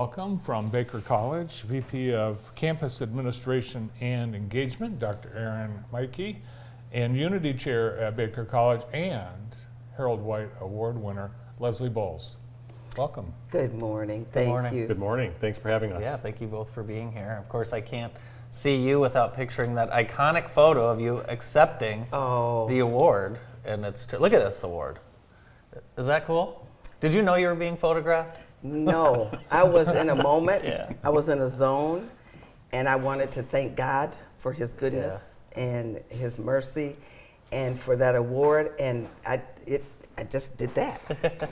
Welcome from Baker College, VP of Campus Administration and Engagement, Dr. Aaron Maike, and Unity Chair at Baker College and Harold White Award winner, Lezlie Bowles. Welcome. Good morning. Thank you. Good morning. Thanks for having us. Yeah, thank you both for being here. Of course, I can't see you without picturing that iconic photo of you accepting the award. And look at this award. Is that cool? Did you know you were being photographed? No, I was in a moment. Yeah. I was in a zone, and I wanted to thank God for His goodness and His mercy, and for that award. And I just did that.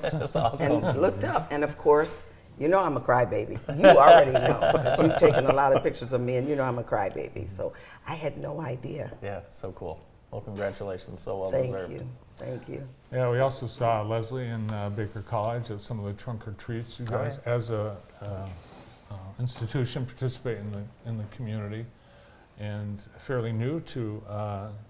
That's awesome. And looked up, and of course, you know I'm a crybaby. You already know, 'cause you've taken a lot of pictures of me, and you know I'm a crybaby. So I had no idea. Yeah, it's so cool. Well, congratulations. So well Thank deserved. you. Thank you. Yeah, we also saw Lezlie in Baker College at some of the trunk or treats. You guys, as a institution, participate in the community, and fairly new to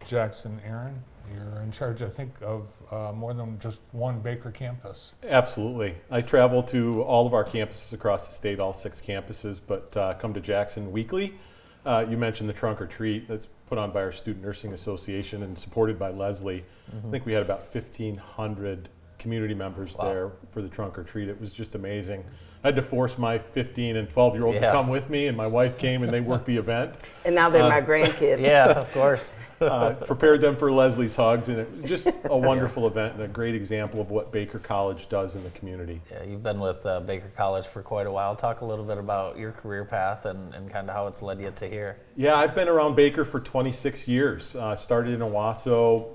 Jackson. Aaron, you're in charge, I think, of more than just one Baker campus. Absolutely. I travel to all of our campuses across the state, all 6 campuses, but come to Jackson weekly. You mentioned the trunk or treat that's put on by our Student Nursing Association and supported by Lezlie. I think we had about 1,500 community members there for the trunk or treat. It was just amazing. I had to force my 15 and 12-year-old to come with me, and my wife came and they worked the event. And now they're my grandkids. Yeah, of course. Prepared them for Leslie's hugs, and it was just a wonderful event and a great example of what Baker College does in the community. Yeah, you've been with Baker College for quite a while. Talk a little bit about your career path and kind of how it's led you to here. Yeah, I've been around Baker for 26 years. Started in Owasso,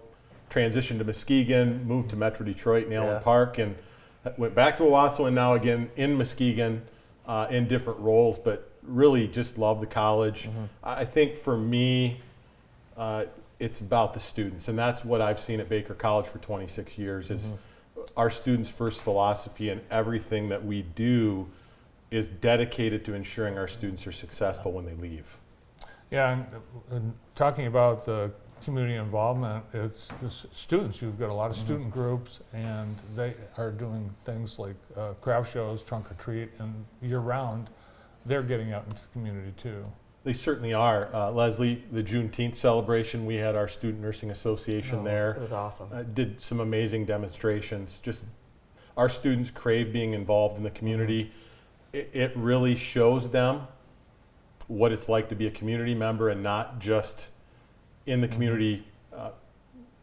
transitioned to Muskegon, moved to Metro Detroit and Allen Park, and went back to Owasso, and now again in Muskegon in different roles, but really just love the college. I think for me, it's about the students, and that's what I've seen at Baker College for 26 years is our students' first philosophy, and everything that we do is dedicated to ensuring our students are successful when they leave. Yeah, and talking about the community involvement, it's the students. You've got a lot of student groups, and they are doing things like craft shows, trunk or treat, and year-round, they're getting out into the community too. They certainly are. Lezlie, the Juneteenth celebration, we had our Student Nursing Association there. It was awesome. Did some amazing demonstrations. Just our students crave being involved in the community. It really shows them what it's like to be a community member and not just in the community,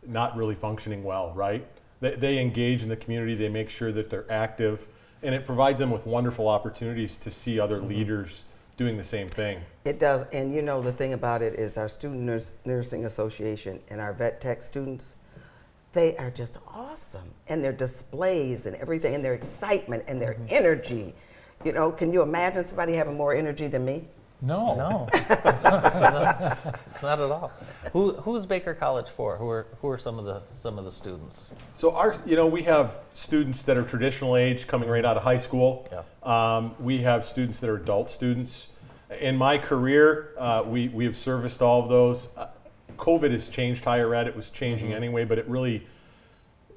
not really functioning well, right? They engage in the community, they make sure that they're active, and it provides them with wonderful opportunities to see other leaders doing the same thing. It does, and you know the thing about it is our Student Nursing Association and our vet tech students, they are just awesome. And their displays and everything, and their excitement and their energy. You know, can you imagine somebody having more energy than me? No. Not at all. Who is Baker College for? Who are some of the students? So we have students that are traditional age coming right out of high school. We have students that are adult students. In my career, we have serviced all of those. COVID has changed higher ed. It was changing anyway, but it really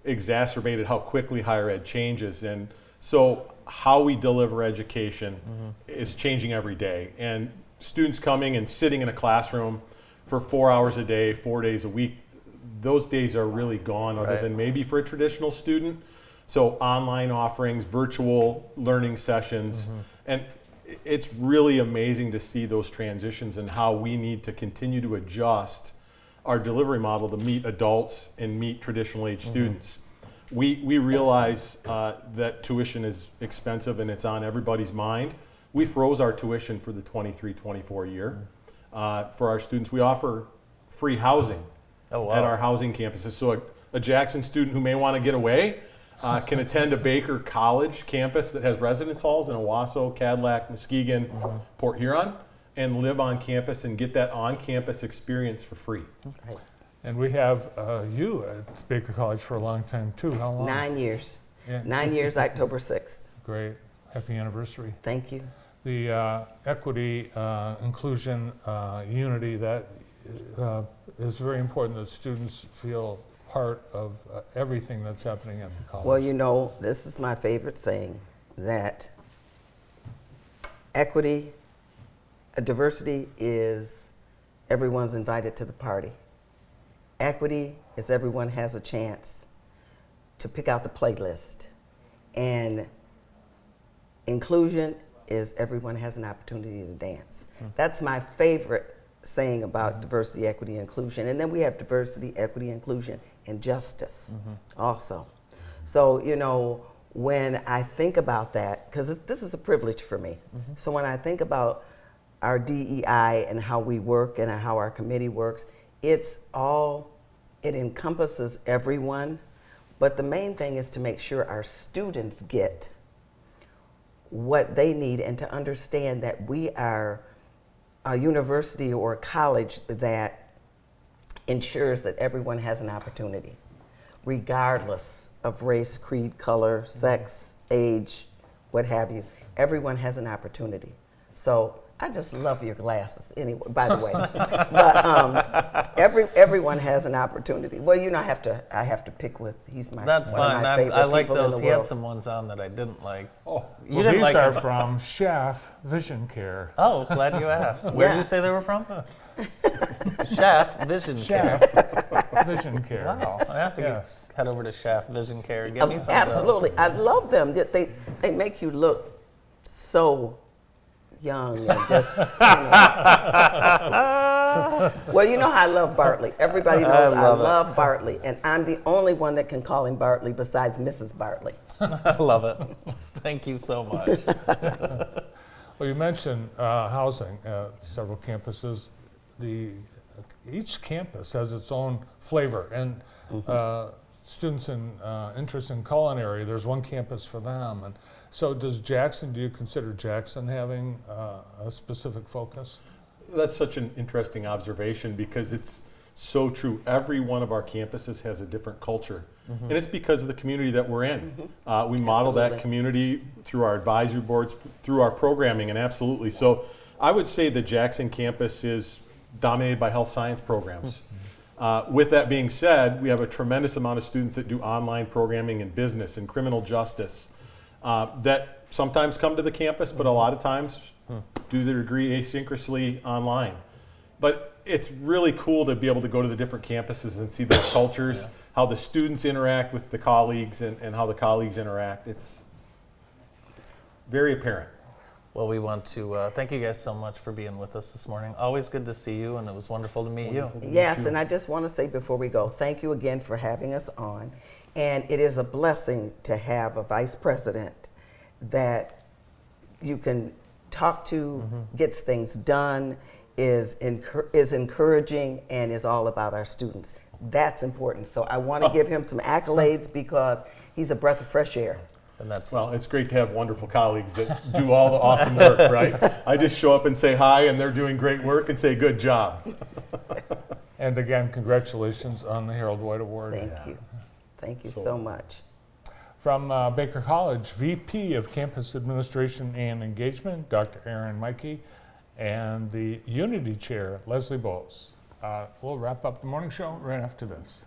exacerbated how quickly higher ed changes. And so how we deliver education is changing every day. And students coming and sitting in a classroom for 4 hours a day, 4 days a week, those days are really gone, other than maybe for a traditional student. So online offerings, virtual learning sessions, and it's really amazing to see those transitions and how we need to continue to adjust our delivery model to meet adults and meet traditional age students. We realize that tuition is expensive and it's on everybody's mind. We froze our tuition for the 23-24 year. For our students, we offer free housing at our housing campuses. So a Jackson student who may want to get away can attend a Baker College campus that has residence halls in Owasso, Cadillac, Muskegon, Port Huron, and live on campus and get that on-campus experience for free. Right. And we have you at Baker College for a long time too. How long? 9 years. Yeah. 9 years, October 6th. Great. Happy anniversary. Thank you. The equity, inclusion, unity, that is very important that students feel part of everything that's happening at the college. Well, you know, this is my favorite saying, that Equity, diversity is everyone's invited to the party. Equity is everyone has a chance to pick out the playlist. And inclusion is everyone has an opportunity to dance. That's my favorite saying about diversity, equity, inclusion. And then we have diversity, equity, inclusion, and justice also. So, you know, when I think about that, because this is a privilege for me. So when I think about our DEI and how we work and how our committee works, it encompasses everyone, but the main thing is to make sure our students get what they need and to understand that we are a university or a college that ensures that everyone has an opportunity, regardless of race, creed, color, sex, age, what have you. Everyone has an opportunity. So I just love your glasses anyway, by the way. But everyone has an opportunity. Well, you know, I have to pick with, he's my That's one fine. of my favorite I like people in those. the He had world. some ones on that I didn't like. Oh, You Well, didn't these like are them. from Chef Vision Care. Oh, glad you asked. Where did Yeah. you say they were from? Chef Vision Care. Chef Vision Care. Wow, I have to Yes. head over to Chef Vision Care and get me some. Absolutely. I love them. They make you look so young and just, you know. Well, you know how I love Bartley. Everybody knows I love Bartley, and I'm the only one that can call him Bartley besides Mrs. Bartley. I love it. Thank you so much. Well, you mentioned housing at several campuses. Each campus has its own flavor, and students in interest in culinary, there's one campus for them. And so do you consider Jackson having a specific focus? that's such an interesting observation because it's so true. Every one of our campuses has a different culture. And it's because of the community that we're in. We model that community through our advisory boards, through our programming, and absolutely. So I would say the Jackson campus is dominated by health science programs. With that being said, we have a tremendous amount of students that do online programming in business and criminal justice that sometimes come to the campus, but a lot of times do their degree asynchronously online. But it's really cool to be able to go to the different campuses and see those cultures, how the students interact with the colleagues and how the colleagues interact. It's very apparent. Well, we want to thank you guys so much for being with us this morning. Always good to see you, and it was wonderful to meet you. Yes, and I just want to say before we go, thank you again for having us on. And it is a blessing to have a vice president that you can talk to, gets things done, is encouraging, and is all about our students. That's important. So I want to give him some accolades because he's a breath of fresh air. And that's Well, it's great to have wonderful colleagues that do all the awesome work, right? I just show up and say hi, and they're doing great work and say good job. And again, congratulations on the Harold White Award. Thank you. Thank you so much. From Baker College, VP of Campus Administration and Engagement, Dr. Erin Maike, and the Unity Chair, Lezlie Bowles. We'll wrap up the morning show right after this.